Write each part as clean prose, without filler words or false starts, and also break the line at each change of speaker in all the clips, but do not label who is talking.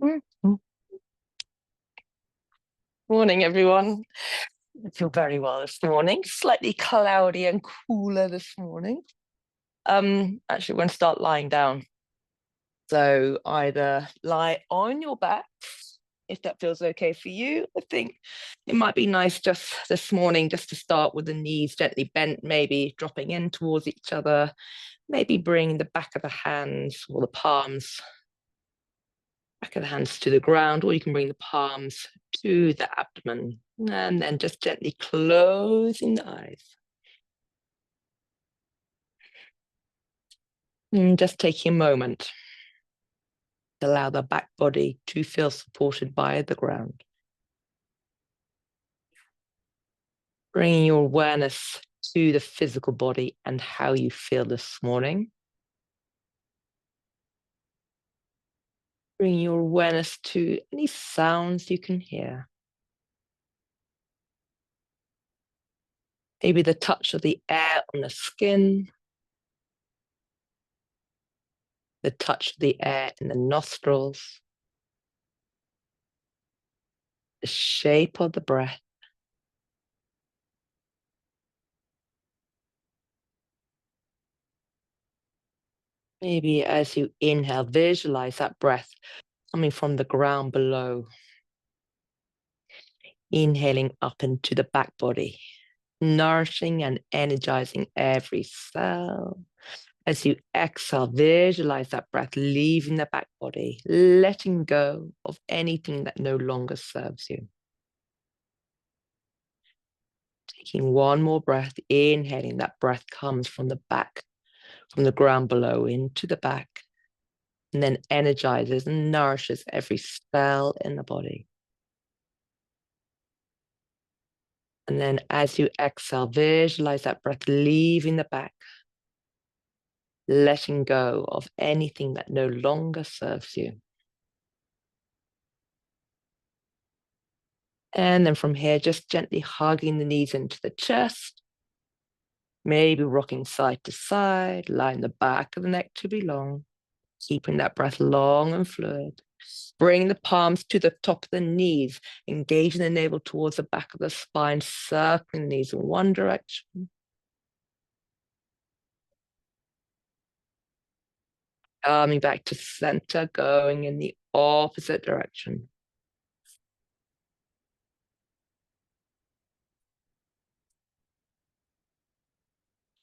Mhm. Morning, everyone. I feel very well this morning. Slightly cloudy and cooler this morning. Actually, we're going to start lying down. So either lie on your back, if that feels okay for you. I think it might be nice just this morning, just to start with the knees gently bent, maybe dropping in towards each other, maybe bring the back of the hands or the palms back of the hands to the ground, or you can bring the palms to the abdomen and then just gently closing the eyes. And just taking a moment to allow the back body to feel supported by the ground. Bringing your awareness to the physical body and how you feel this morning. Bring your awareness to any sounds you can hear. Maybe the touch of the air on the skin, the touch of the air in the nostrils, the shape of the breath. Maybe as you inhale, visualize that breath coming from the ground below. Inhaling up into the back body, nourishing and energizing every cell. As you exhale, visualize that breath leaving the back body, letting go of anything that no longer serves you. Taking one more breath, inhaling, that breath comes from the back, from the ground below into the back, and then energizes and nourishes every cell in the body. And then as you exhale, visualize that breath leaving the back, letting go of anything that no longer serves you. And then from here, just gently hugging the knees into the chest, maybe rocking side to side, allowing the back of the neck to be long, keeping that breath long and fluid. Bring the palms to the top of the knees, engaging the navel towards the back of the spine, circling the knees in one direction. Coming back to center, going in the opposite direction.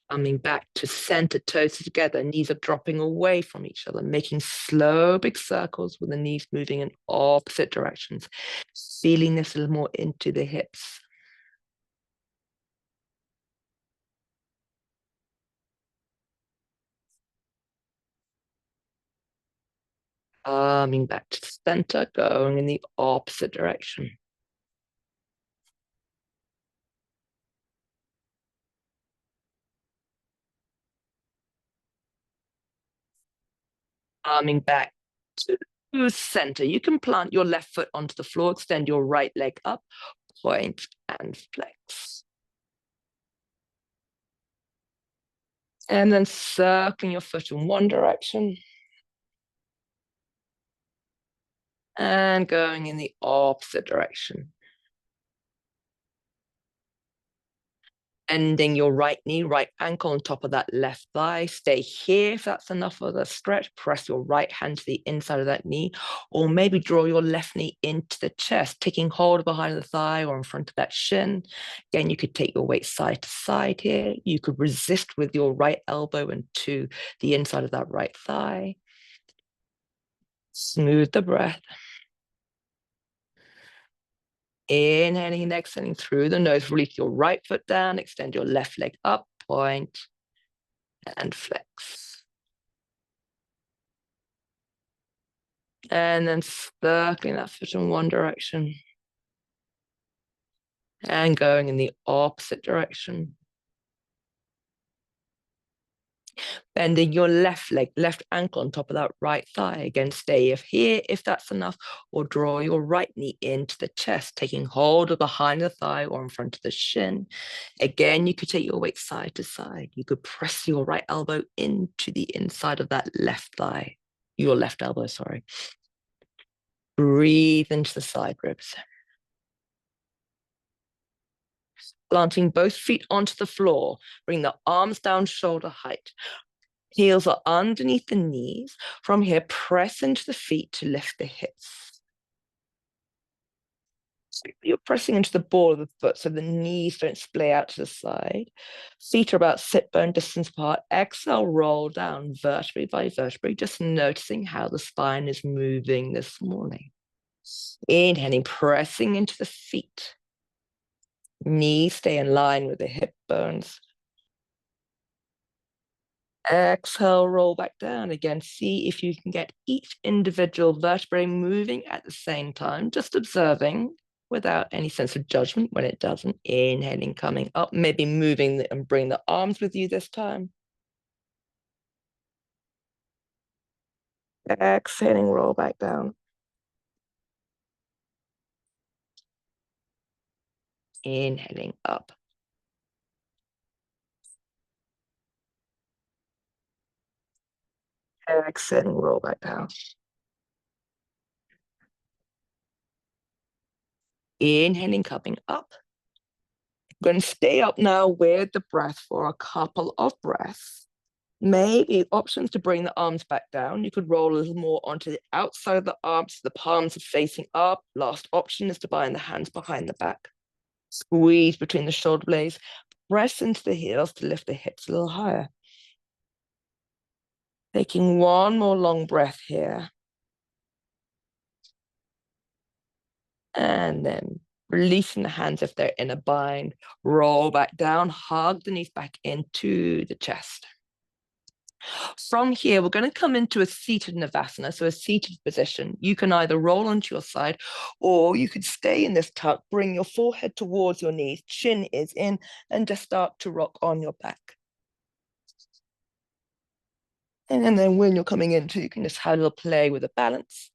Coming back to center, toes together, knees are dropping away from each other, making slow big circles with the knees moving in opposite directions. Feeling this a little more into the hips. Coming back to center, going in the opposite direction. Coming back to center. You can plant your left foot onto the floor, extend your right leg up, point and flex. And then circling your foot in one direction. And going in the opposite direction. Bending your right knee, right ankle on top of that left thigh. Stay here if that's enough of a stretch. Press your right hand to the inside of that knee, or maybe draw your left knee into the chest, taking hold behind the thigh or in front of that shin. Again, you could take your weight side to side here. You could resist with your right elbow into the inside of that right thigh. Smooth the breath. Inhaling and exhaling through the nose. Release your right foot down, extend your left leg up, point and flex. And then circling that foot in one direction and going in the opposite direction. Bending your left leg, left ankle on top of that right thigh. Again, stay here if that's enough, or draw your right knee into the chest, taking hold of behind the thigh or in front of the shin. Again, you could take your weight side to side. You could press your right elbow into the inside of that left thigh, your left elbow, sorry. Breathe into the side ribs. Planting both feet onto the floor. Bring the arms down shoulder height. Heels are underneath the knees. From here, press into the feet to lift the hips. So you're pressing into the ball of the foot so the knees don't splay out to the side. Feet are about sit bone distance apart. Exhale, roll down vertebrae by vertebrae, just noticing how the spine is moving this morning. Inhaling, pressing into the feet. Knees stay in line with the hip bones. Exhale, roll back down again. See if you can get each individual vertebrae moving at the same time, just observing without any sense of judgment when it doesn't. Inhaling, coming up, maybe moving and bring the arms with you this time. Exhaling, roll back down. Inhaling up. Exhaling, roll back down. Inhaling, coming up. I'm going to stay up now with the breath for a couple of breaths. Maybe options to bring the arms back down. You could roll a little more onto the outside of the arms. The palms are facing up. Last option is to bind the hands behind the back. Squeeze between the shoulder blades. Press into the heels to lift the hips a little higher. Taking one more long breath here. And then releasing the hands if they're in a bind. Roll back down. Hug the knees back into the chest. From here, we're going to come into a seated Navasana, so a seated position. You can either roll onto your side, or you could stay in this tuck, bring your forehead towards your knees, chin is in, and just start to rock on your back. And then when you're coming into, you can just have a little play with the balance.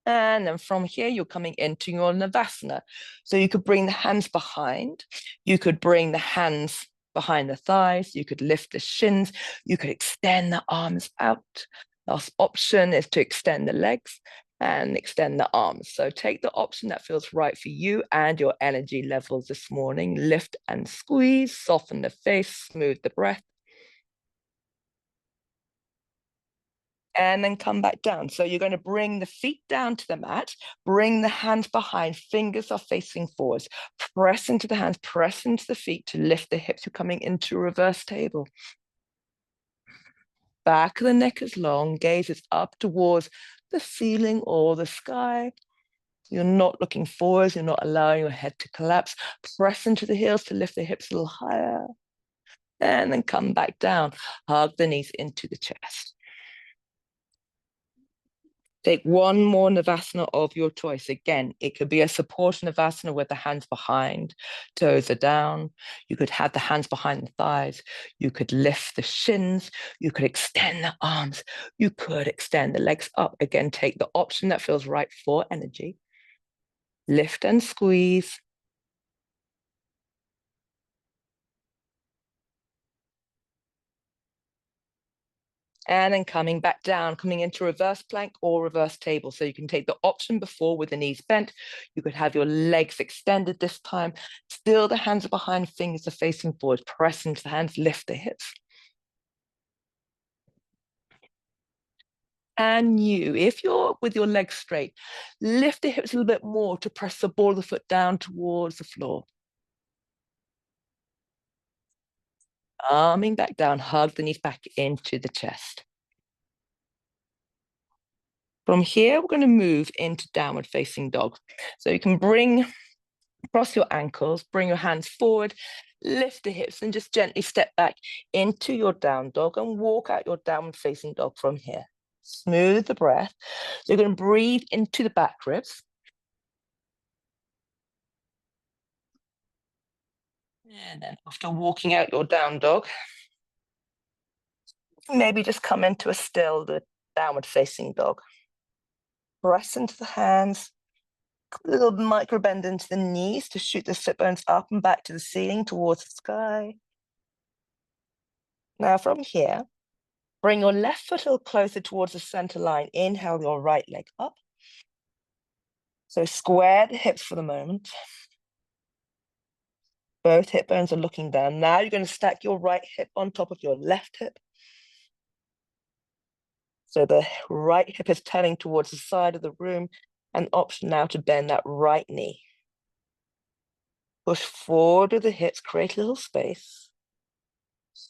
And then from here, you're coming into your Navasana. So you could bring the hands behind. You could bring the hands behind the thighs. You could lift the shins. You could extend the arms out. Last option is to extend the legs and extend the arms. So take the option that feels right for you and your energy levels this morning. Lift and squeeze, soften the face, smooth the breath. And then come back down. So you're going to bring the feet down to the mat, bring the hands behind, fingers are facing forwards, press into the hands, press into the feet to lift the hips. You're coming into reverse table. Back of the neck is long, gaze is up towards the ceiling or the sky. You're not looking forwards, you're not allowing your head to collapse. Press into the heels to lift the hips a little higher. And then come back down, hug the knees into the chest. Take one more Navasana of your choice. Again, it could be a support Navasana with the hands behind, toes are down. You could have the hands behind the thighs. You could lift the shins. You could extend the arms. You could extend the legs up. Again, take the option that feels right for energy. Lift and squeeze. And then coming back down, coming into reverse plank or reverse table. So you can take the option before with the knees bent. You could have your legs extended this time. Still the hands are behind, fingers are facing forward. Press into the hands, lift the hips. And if you're with your legs straight, lift the hips a little bit more to press the ball of the foot down towards the floor. Arming back down, hug the knees back into the chest. From here, we're going to move into downward facing dog. So you can cross your ankles, bring your hands forward, lift the hips, and just gently step back into your down dog and walk out your downward facing dog from here. Smooth the breath. So you're going to breathe into the back ribs. And then after walking out your down dog, maybe just come into a still, the downward facing dog. Press into the hands, a little micro bend into the knees to shoot the sit bones up and back to the ceiling towards the sky. Now from here, Bring your left foot a little closer towards the center line. Inhale your right leg up. So square the hips for the moment. Both hip bones are looking down. Now you're going to stack your right hip on top of your left hip. So the right hip is turning towards the side of the room. An option now to bend that right knee. Push forward with the hips, create a little space.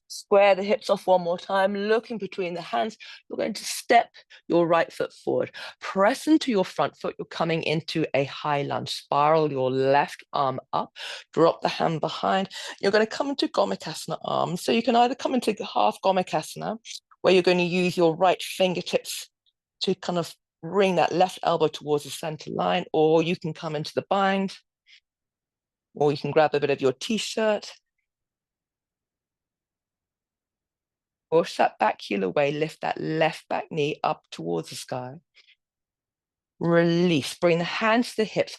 Square the hips off one more time, looking between the hands. You're going to step your right foot forward. Press into your front foot. You're coming into a high lunge. Spiral your left arm up. Drop the hand behind. You're going to come into Gomukhasana arms. So you can either come into half Gomukhasana, where you're going to use your right fingertips to kind of bring that left elbow towards the center line, or you can come into the bind, or you can grab a bit of your t-shirt. Push that back heel away, lift that left back knee up towards the sky. Release, bring the hands to the hips.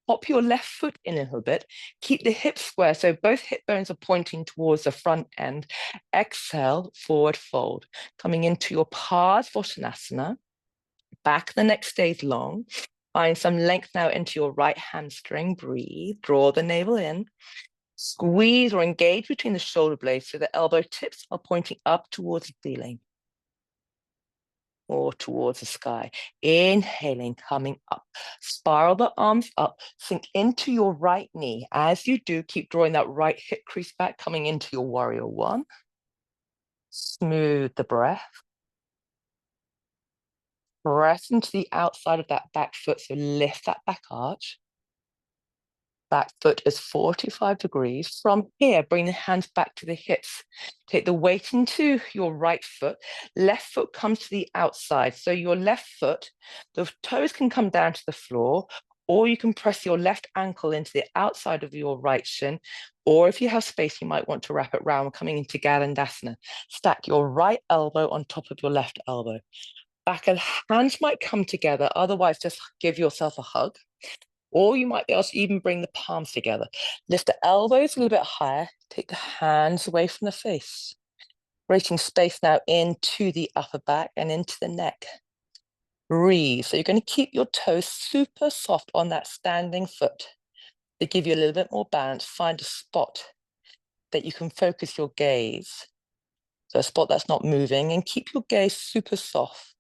Hop your left foot in a little bit. Keep the hips square, so both hip bones are pointing towards the front end. Exhale, forward fold. Coming into your Parsvottanasana. Back the neck stays long. Find some length now into your right hamstring. Breathe, draw the navel in. Squeeze or engage between the shoulder blades so the elbow tips are pointing up towards the ceiling or towards the sky. Inhaling, coming up. Spiral the arms up, sink into your right knee. As you do, keep drawing that right hip crease back, coming into your warrior one. Smooth the breath. Press into the outside of that back foot, so lift that back arch. Back foot is 45 degrees. From here, bring the hands back to the hips. Take the weight into your right foot. Left foot comes to the outside. So your left foot, the toes can come down to the floor, or you can press your left ankle into the outside of your right shin. Or if you have space, you might want to wrap it round, coming into Garandasana. Stack your right elbow on top of your left elbow. Back and hands might come together. Otherwise, just give yourself a hug. Or you might be able to even bring the palms together. Lift the elbows a little bit higher. Take the hands away from the face. Creating space now into the upper back and into the neck. Breathe. So you're going to keep your toes super soft on that standing foot. To give you a little bit more balance, find a spot that you can focus your gaze. So a spot that's not moving, and keep your gaze super soft.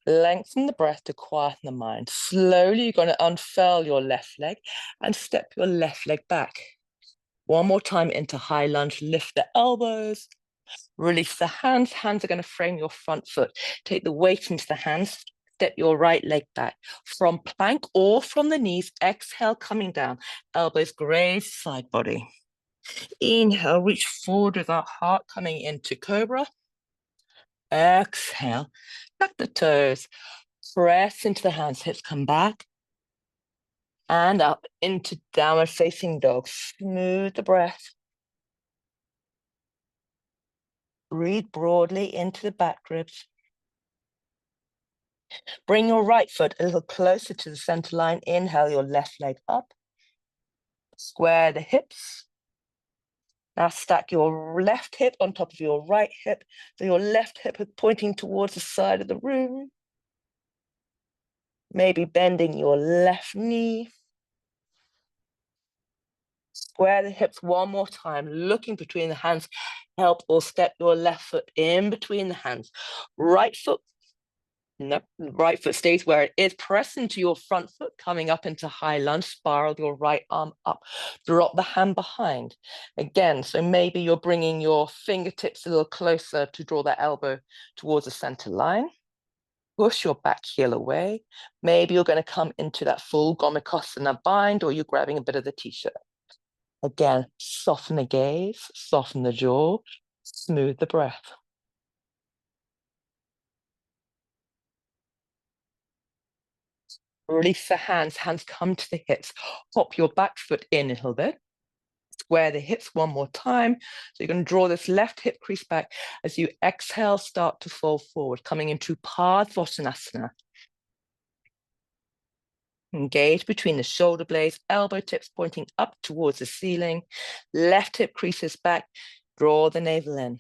Lengthen the breath to quieten the mind. Slowly, you're going to unfurl your left leg and step your left leg back. One more time into high lunge. Lift the elbows. Release the hands. Hands are going to frame your front foot. Take the weight into the hands. Step your right leg back. From plank or from the knees, exhale, coming down. Elbows graze side body. Inhale, reach forward with our heart coming into cobra. Exhale, tuck the toes. Press into the hands, hips come back and up into downward facing dog. Smooth the breath. Breathe broadly into the back ribs. Bring your right foot a little closer to the center line. Inhale your left leg up. Square the hips. Now stack your left hip on top of your right hip. So your left hip is pointing towards the side of the room. Maybe bending your left knee. Square the hips one more time, looking between the hands. Help or step your left foot in between the hands. Right foot, no, right foot stays where it is. Press into your front foot, coming up into high lunge. Spiral your right arm up. Drop the hand behind. Again, so maybe you're bringing your fingertips a little closer to draw that elbow towards the center line. Push your back heel away. Maybe you're going to come into that full Gomukhasana bind, or you're grabbing a bit of the t-shirt. Again, soften the gaze, soften the jaw, smooth the breath. Release the hands, hands come to the hips. Hop your back foot in a little bit. Square the hips one more time. So you're going to draw this left hip crease back. As you exhale, start to fall forward, coming into Parsvottanasana. Engage between the shoulder blades, elbow tips pointing up towards the ceiling. Left hip creases back, draw the navel in.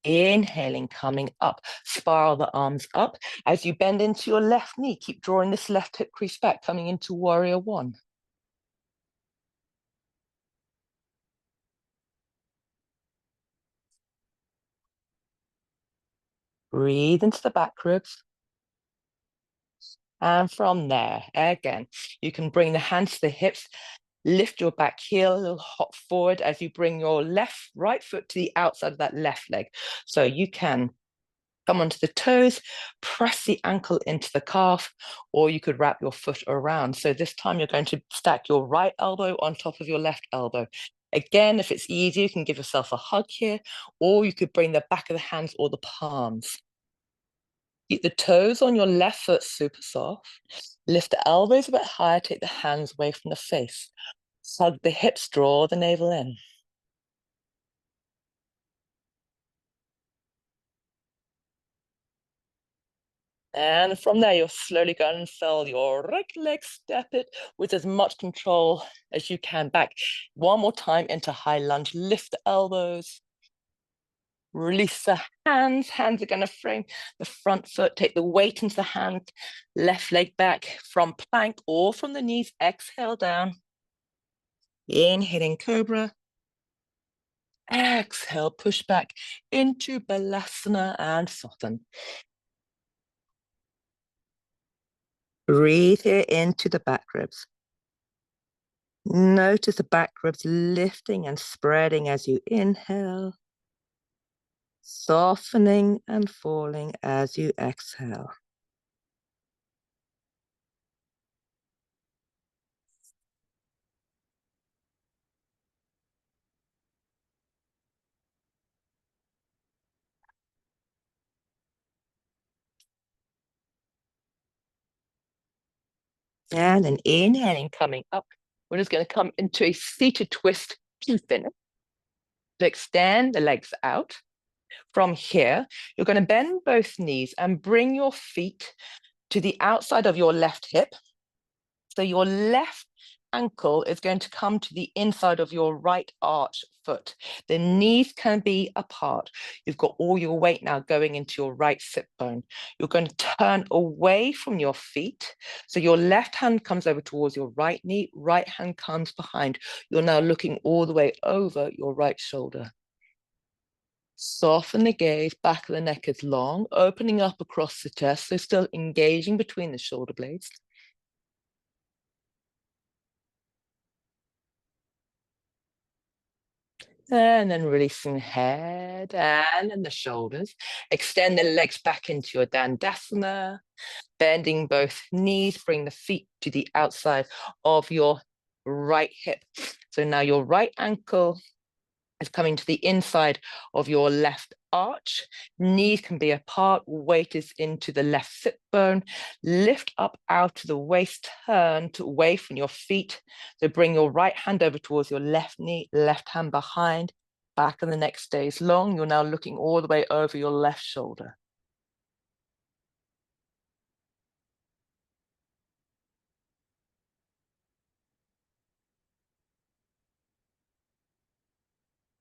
Inhaling, coming up, spiral the arms up. As you bend into your left knee, keep drawing this left hip crease back, coming into warrior one. Breathe into the back ribs. And from there, again, you can bring the hands to the hips, lift your back heel a little hop forward as you bring your right foot to the outside of that left leg. So you can come onto the toes, press the ankle into the calf, or you could wrap your foot around. So this time you're going to stack your right elbow on top of your left elbow. Again, if it's easier, you can give yourself a hug here, or you could bring the back of the hands or the palms. Keep the toes on your left foot super soft. Lift the elbows a bit higher, take the hands away from the face. Hug the hips, draw the navel in. And from there, you're slowly going to fill your right leg, step it with as much control as you can back. One more time into high lunge, lift the elbows, release the hands. Hands are going to frame the front foot, take the weight into the hand, left leg back from plank or from the knees, exhale down. Inhaling cobra. Exhale, push back into Balasana and soften. Breathe here into the back ribs. Notice the back ribs lifting and spreading as you inhale, softening and falling as you exhale. And then inhaling, coming up. We're just going to come into a seated twist to finish. To extend the legs out. From here, you're going to bend both knees and bring your feet to the outside of your left hip. So your left ankle is going to come to the inside of your right arch foot. The knees can be apart. You've got all your weight now going into your right sit bone. You're going to turn away from your feet. So your left hand comes over towards your right knee, right hand comes behind. You're now looking all the way over your right shoulder. Soften the gaze, back of the neck is long, opening up across the chest, so still engaging between the shoulder blades. And then releasing the head and then the shoulders. Extend the legs back into your Dandasana, bending both knees, bring the feet to the outside of your right hip. So now your right ankle is coming to the inside of your left arch. Knees can be apart, weight is into the left sit bone. Lift up out to the waist, turn away from your feet. So bring your right hand over towards your left knee, left hand behind. Back of the neck stays long. You're now looking all the way over your left shoulder.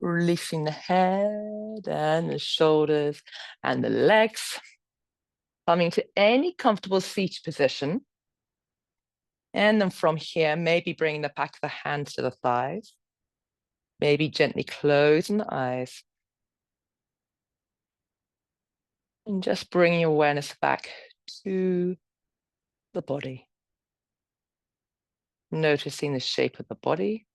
Releasing the head and the shoulders and the legs. Coming to any comfortable seated position. And then from here, maybe bringing the back of the hands to the thighs. Maybe gently closing the eyes. And just bringing your awareness back to the body. Noticing the shape of the body.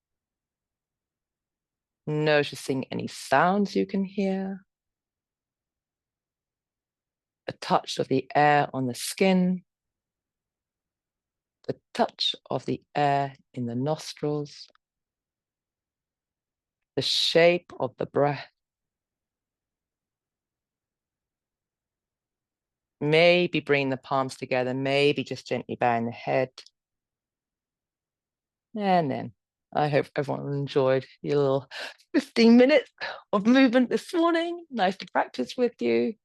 Noticing any sounds you can hear. A touch of the air on the skin. The touch of the air in the nostrils. The shape of the breath. Maybe bring the palms together, maybe just gently bowing the head. And then I hope everyone enjoyed your little 15 minutes of movement this morning. Nice to practice with you.